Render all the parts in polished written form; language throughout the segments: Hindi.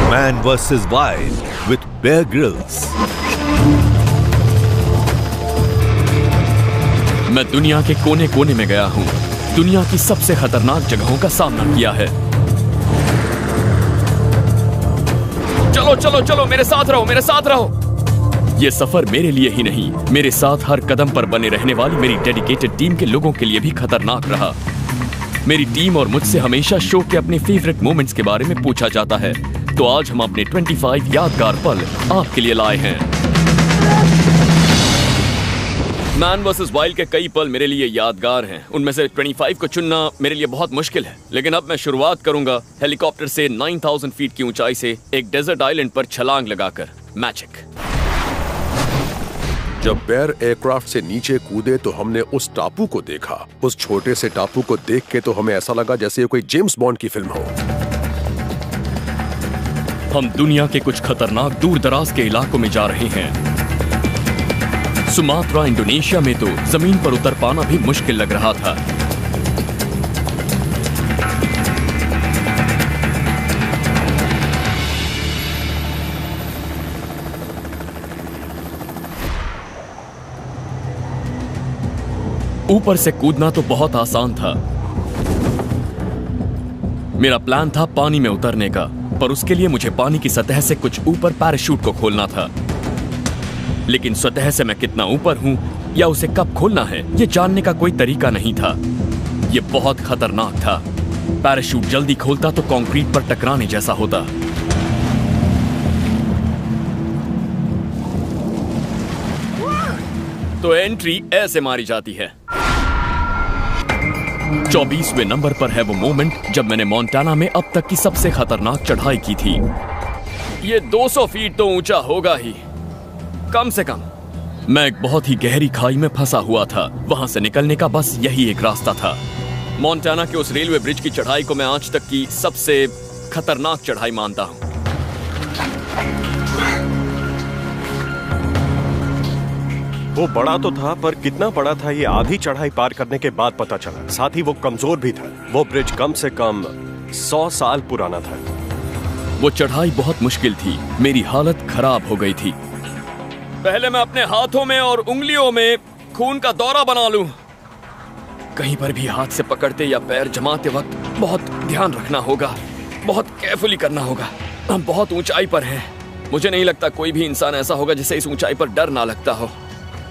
Man vs. Wild with Bear Grylls. मैं दुनिया के कोने कोने में गया हूँ, दुनिया की सबसे खतरनाक जगहों का सामना किया है। चलो चलो चलो, मेरे साथ रहो, मेरे साथ रहो। ये सफर मेरे लिए ही नहीं, मेरे साथ हर कदम पर बने रहने वाली मेरी डेडिकेटेड टीम के लोगों के लिए भी खतरनाक रहा। मेरी टीम और मुझसे हमेशा शो के अपने फेवरेट मोमेंट्स के बारे में पूछा जाता है, तो आज हम अपने 25 यादगार पल आपके लिए लाए हैं। मैन वर्सेस वाइल्ड के कई पल मेरे लिए यादगार हैं। उनमें से 25 को चुनना मेरे लिए बहुत मुश्किल है, लेकिन अब मैं शुरुआत करूंगा हेलीकॉप्टर से 9000 फीट की ऊंचाई से एक डेजर्ट आइलैंड पर छलांग लगाकर। मैजिक। जब बेयर एयरक्राफ्ट से नीचे कूदे तो हमने उस टापू को देखा। उस छोटे से टापू को देख के तो हमें ऐसा लगा जैसे ये कोई जेम्स बॉन्ड की फिल्म हो। हम दुनिया के कुछ खतरनाक दूर दराज के इलाकों में जा रहे हैं। सुमात्रा इंडोनेशिया में तो जमीन पर उतर पाना भी मुश्किल लग रहा था। ऊपर से कूदना तो बहुत आसान था। मेरा प्लान था पानी में उतरने का, पर उसके लिए मुझे पानी की सतह से कुछ ऊपर पैराशूट को खोलना था। लेकिन सतह से मैं कितना ऊपर हूं या उसे कब खोलना है, यह जानने का कोई तरीका नहीं था। यह बहुत खतरनाक था। पैराशूट जल्दी खोलता तो कंक्रीट पर टकराने जैसा होता। तो एंट्री ऐसे मारी जाती है। 24वें नंबर पर है वो मोमेंट जब मैंने मोंटाना में अब तक की सबसे खतरनाक चढ़ाई की थी। ये 200 फीट तो ऊंचा होगा ही, कम से कम। मैं एक बहुत ही गहरी खाई में फंसा हुआ था। वहां से निकलने का बस यही एक रास्ता था। मोंटाना के उस रेलवे ब्रिज की चढ़ाई को मैं आज तक की सबसे खतरनाक चढ़ाई मानता हूं। वो बड़ा तो था, पर कितना बड़ा था ये आधी चढ़ाई पार करने के बाद पता चला। साथ ही वो कमजोर भी था। वो ब्रिज कम से कम 100 साल पुराना था। वो चढ़ाई बहुत मुश्किल थी। मेरी हालत खराब हो गई थी। पहले मैं अपने हाथों में और उंगलियों में खून का दौरा बना लूं। कहीं पर भी हाथ से पकड़ते या पैर जमाते वक्त बहुत ध्यान रखना होगा, बहुत केयरफुली करना होगा। हम बहुत ऊंचाई पर हैं। मुझे नहीं लगता कोई भी इंसान ऐसा होगा जिसे इस ऊंचाई पर डर ना लगता हो।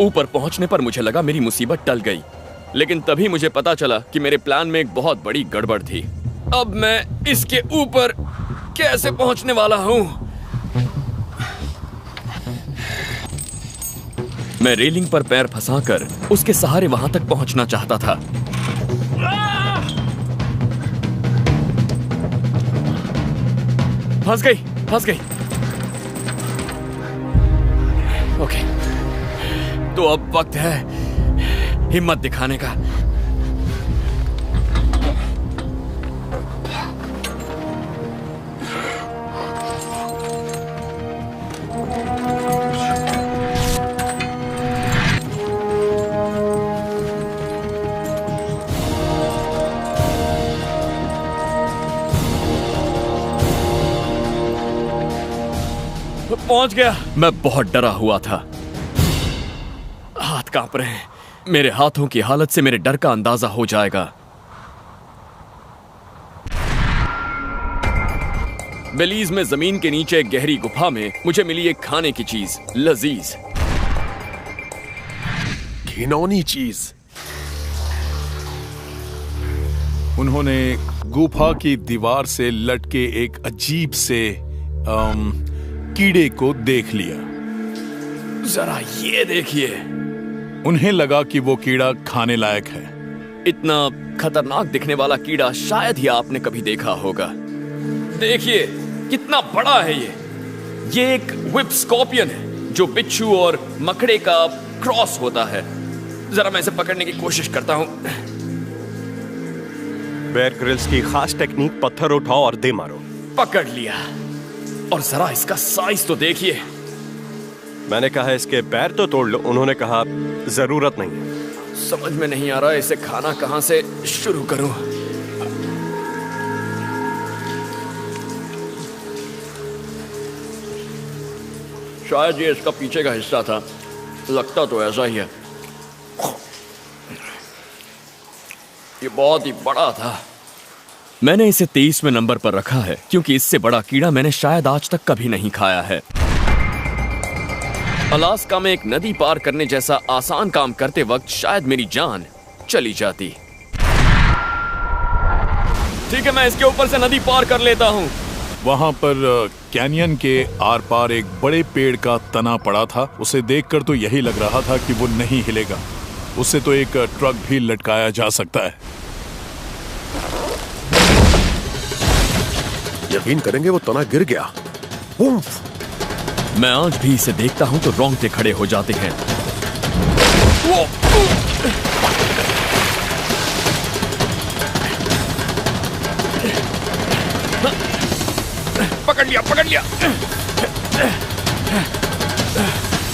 ऊपर पहुंचने पर मुझे लगा मेरी मुसीबत टल गई, लेकिन तभी मुझे पता चला कि मेरे प्लान में एक बहुत बड़ी गड़बड़ थी। अब मैं इसके ऊपर कैसे पहुंचने वाला हूं? मैं रेलिंग पर पैर फंसाकर उसके सहारे वहां तक पहुंचना चाहता था। फंस गई। ओके, तो अब वक्त है हिम्मत दिखाने का। पहुंच गया। मैं बहुत डरा हुआ था। हाथ कांप रहे हैं। मेरे हाथों की हालत से मेरे डर का अंदाजा हो जाएगा। बेलीज में जमीन के नीचे एक गहरी गुफा में मुझे मिली एक खाने की चीज, लजीज घिनौनी चीज। उन्होंने गुफा की दीवार से लटके एक अजीब से कीड़े को देख लिया। जरा ये देखिए। उन्हें लगा कि वो कीड़ा खाने लायक है। इतना खतरनाक दिखने वाला कीड़ा शायद ही आपने कभी देखा होगा। देखिए कितना बड़ा है ये एक व्हिप स्कॉर्पियन है जो बिच्छू और मकड़े का क्रॉस होता है। जरा मैं इसे पकड़ने की कोशिश करता हूं। बेयर ग्रिल्स की खास टेक्निक, पत्थर उठाओ और दे मारो। पकड़ लिया। और जरा इसका साइज तो देखिए। मैंने कहा इसके पैर तो तोड़ लो, उन्होंने कहा जरूरत नहीं है। समझ में नहीं आ रहा इसे खाना कहां से शुरू करूं। शायद ये इसका पीछे का हिस्सा था, लगता तो ऐसा ही है। ये बहुत ही बड़ा था। मैंने इसे 23वें नंबर पर रखा है क्योंकि इससे बड़ा कीड़ा मैंने शायद आज तक कभी नहीं खाया है। अलास्का में एक नदी पार करने जैसा आसान काम करते वक्त शायद मेरी जान चली जाती। ठीक है, मैं इसके ऊपर से नदी पार कर लेता हूँ। वहां पर कैनियन के आर पार एक बड़े पेड़ का तना पड़ा था। उसे देखकर तो यही लग रहा था कि वो नहीं हिलेगा। उससे तो एक ट्रक भी लटकाया जा सकता है। यकीन करेंगे वो तना गिर गया। मैं आज भी इसे देखता हूं तो रोंगटे खड़े हो जाते हैं। पकड़ लिया, पकड़ लिया।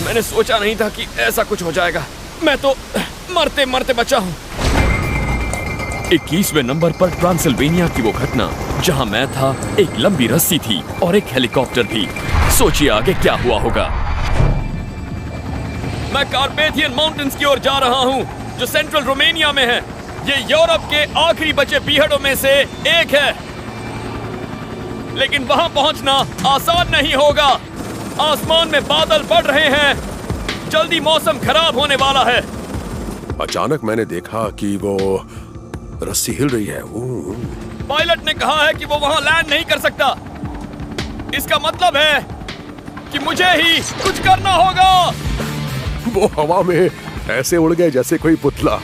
मैंने सोचा नहीं था कि ऐसा कुछ हो जाएगा। मैं तो मरते मरते बचा हूं। 21वें नंबर पर ट्रांसिल्वेनिया की वो घटना जहां मैं था, एक लंबी रस्सी थी और एक हेलीकॉप्टर भी। सोचिए आगे क्या हुआ होगा। मैं कार्पेथियन माउंटेन्स की ओर जा रहा हूं जो सेंट्रल रोमानिया में है। ये यूरोप के आखिरी बचे पीहड़ों में से एक है, लेकिन वहां पहुंचना आसान नहीं होगा। आसमान में बादल बढ़ रहे हैं, जल्दी मौसम खराब होने वाला है। अचानक मैंने देखा कि वो रस्सी हिल रही है। पायलट ने कहा है कि वो वहां लैंड नहीं कर सकता। इसका मतलब है कि मुझे ही कुछ करना होगा। वो हवा में ऐसे उड़ गए जैसे कोई पुतला।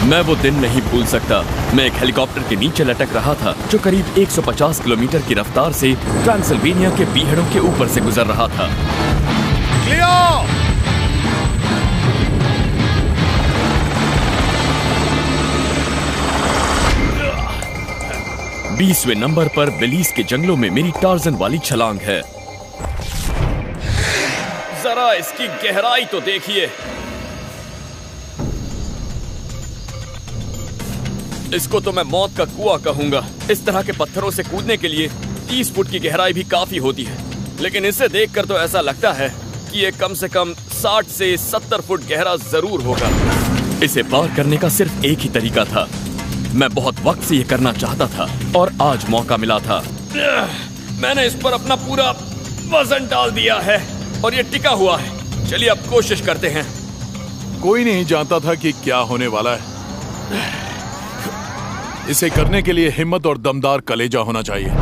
मैं वो दिन नहीं भूल सकता। मैं एक हेलीकॉप्टर के नीचे लटक रहा था जो करीब 150 किलोमीटर की रफ्तार से ट्रांसिल्वेनिया के पीहड़ों के ऊपर से गुजर रहा था। 20वें नंबर पर बेलीज के जंगलों में मेरी टार्जन वाली छलांग है। जरा इसकी गहराई तो देखिए। इसको तो मैं मौत का कुआं कहूंगा। इस तरह के पत्थरों से कूदने के लिए 30 फुट की गहराई भी काफी होती है, लेकिन इसे देखकर तो ऐसा लगता है कि ये कम से कम 60 से 70 फुट गहरा जरूर होगा। इसे पार करने का सिर्फ एक ही तरीका था। मैं बहुत वक्त से ये करना चाहता था और आज मौका मिला था। मैंने इस पर अपना पूरा वजन डाल दिया है और ये टिका हुआ है। चलिए अब कोशिश करते हैं। कोई नहीं जानता था कि क्या होने वाला है। इसे करने के लिए हिम्मत और दमदार कलेजा होना चाहिए।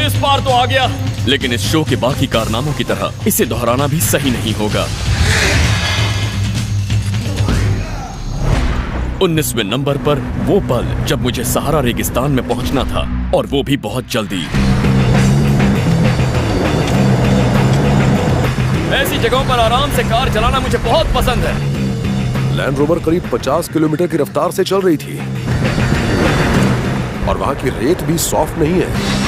इस बार तो आ गया, लेकिन इस शो के बाकी कारनामों की तरह इसे दोहराना भी सही नहीं होगा। 19वें नंबर पर वो पल जब मुझे सहारा रेगिस्तान में पहुंचना था, और वो भी बहुत जल्दी। ऐसी जगहों पर आराम से कार चलाना मुझे बहुत पसंद है। लैंड रोवर करीब 50 किलोमीटर की रफ्तार से चल रही थी और वहां की रेत भी सॉफ्ट नहीं है।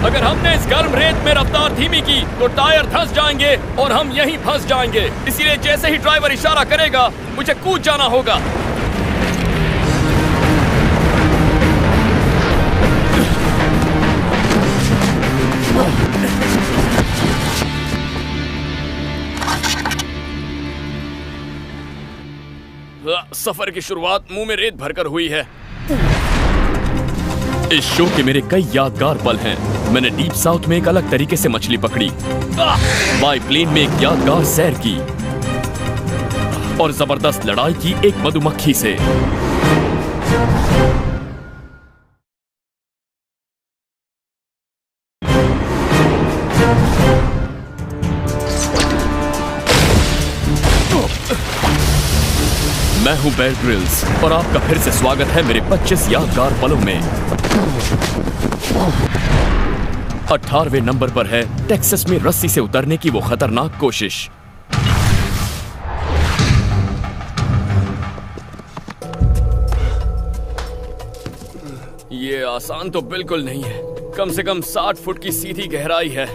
अगर हमने इस गर्म रेत में रफ्तार धीमी की तो टायर धंस जाएंगे और हम यहीं फंस जाएंगे। इसीलिए जैसे ही ड्राइवर इशारा करेगा मुझे कूद जाना होगा। सफर की शुरुआत मुंह में रेत भरकर हुई है। इस शो के मेरे कई यादगार पल हैं। मैंने डीप साउथ में एक अलग तरीके से मछली पकड़ी, बाई प्लेन में एक यादगार सैर की और जबरदस्त लड़ाई की एक मधुमक्खी से। मैं हूं बेयर ग्रिल्स और आपका फिर से स्वागत है मेरे 25 यादगार पलों में। 18वें नंबर पर है टेक्सास में रस्सी से उतरने की वो खतरनाक कोशिश। ये आसान तो बिल्कुल नहीं है। कम से कम 60 फुट की सीधी गहराई है।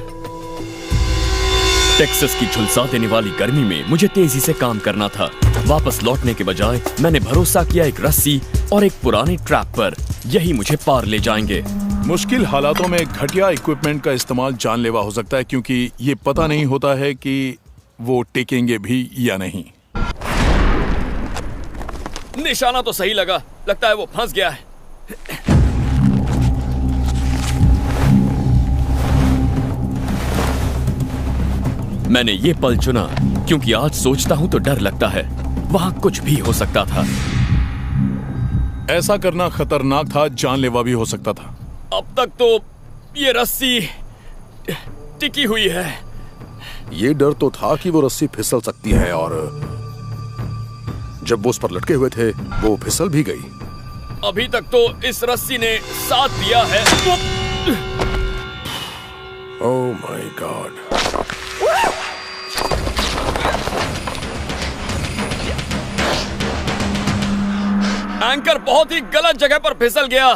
टेक्सास की झुलसा देने वाली गर्मी में मुझे तेजी से काम करना था। वापस लौटने के बजाय मैंने भरोसा किया एक रस्सी और एक पुराने ट्रैप पर। यही मुझे पार ले जाएंगे। मुश्किल हालातों में घटिया इक्विपमेंट का इस्तेमाल जानलेवा हो सकता है, क्योंकि ये पता नहीं होता है कि वो टिकेंगे भी या नहीं। निशाना तो सही लगा। लगता है वो फंस गया है। मैंने ये पल चुना क्योंकि आज सोचता हूं तो डर लगता है। वहां कुछ भी हो सकता था। ऐसा करना खतरनाक था, जानलेवा भी हो सकता था। अब तक तो ये रस्सी टिकी हुई है। ये डर तो था कि वो रस्सी फिसल सकती है, और जब वो उस पर लटके हुए थे वो फिसल भी गई। अभी तक तो इस रस्सी ने साथ दिया है। Oh my God. एंकर बहुत ही गलत जगह पर फिसल गया।